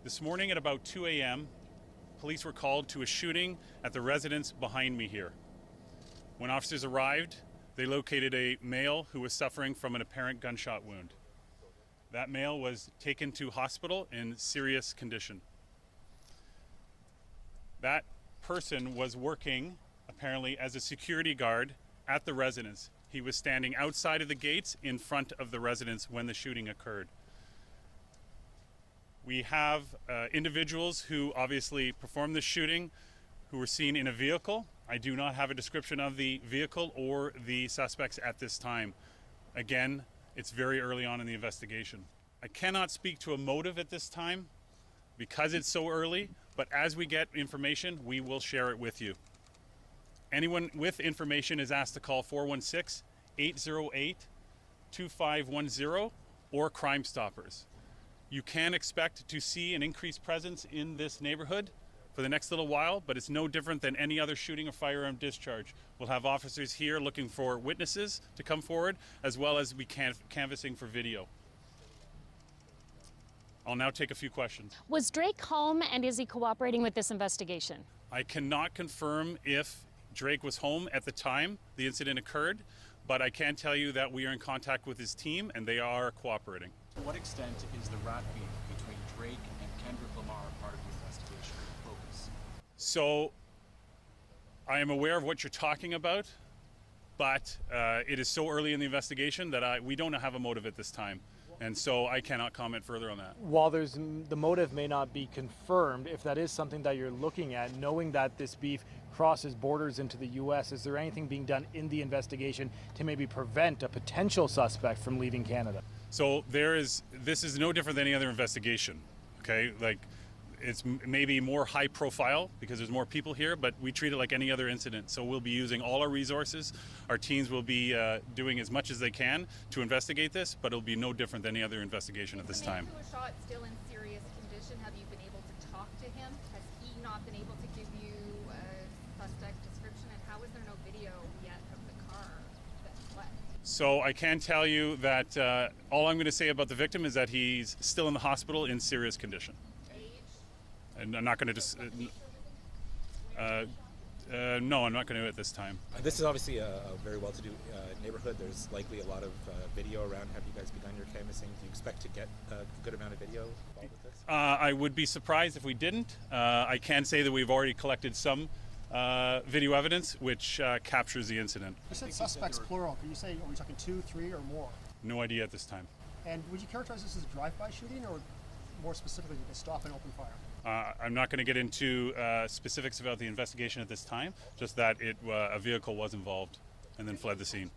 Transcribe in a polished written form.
This morning at about 2 a.m., police were called to a shooting at the residence behind me here. When officers arrived, they located a male who was suffering from an apparent gunshot wound. That male was taken to hospital in serious condition. That person was working apparently as a security guard at the residence. He was standing outside of the gates in front of the residence when the shooting occurred. We have individuals who obviously performed the shooting who were seen in a vehicle. I do not have a description of the vehicle or the suspects at this time. Again, it's very early on in the investigation. I cannot speak to a motive at this time because it's so early, but as we get information, we will share it with you. Anyone with information is asked to call 416-808-2510 or Crime Stoppers. You can expect to see an increased presence in this neighborhood for the next little while, but it's no different than any other shooting or firearm discharge. We'll have officers here looking for witnesses to come forward, as well as we canvassing for video. I'll now take a few questions. Was Drake home, and is he cooperating with this investigation? I cannot confirm if Drake was home at the time the incident occurred, but I can tell you that we are in contact with his team and they are cooperating. To what extent is the rat beef between Drake and Kendrick Lamar part of the investigation focus? So I am aware of what you're talking about, but it is so early in the investigation that we don't have a motive at this time. And so I cannot comment further on that. While the motive may not be confirmed, if that is something that you're looking at, knowing that this beef crosses borders into the U.S., is there anything being done in the investigation to maybe prevent a potential suspect from leaving Canada? So this is no different than any other investigation, okay? Like, it's maybe more high profile because there's more people here, but we treat it like any other incident. So we'll be using all our resources. Our teams will be doing as much as they can to investigate this, but it'll be no different than any other investigation at this time. The man who was shot still in serious condition. Have you been able to talk to him? Has he not been able to give you a suspect description? And how is there no video yet of the car that fled? So I can tell you that all I'm going to say about the victim is that he's still in the hospital in serious condition. And I'm not going to just. No, I'm not going to at this time. This is obviously a very well-to-do neighborhood. There's likely a lot of video around. Have you guys begun your canvassing? Do you expect to get a good amount of video involved with this? I would be surprised if we didn't. I can say that we've already collected some video evidence which captures the incident. You said suspects plural. Can you say, are we talking 2, 3, or more? No idea at this time. And would you characterize this as a drive-by shooting, or more specifically, a stop and open fire? I'm not going to get into specifics about the investigation at this time, just that a vehicle was involved and then fled the scene.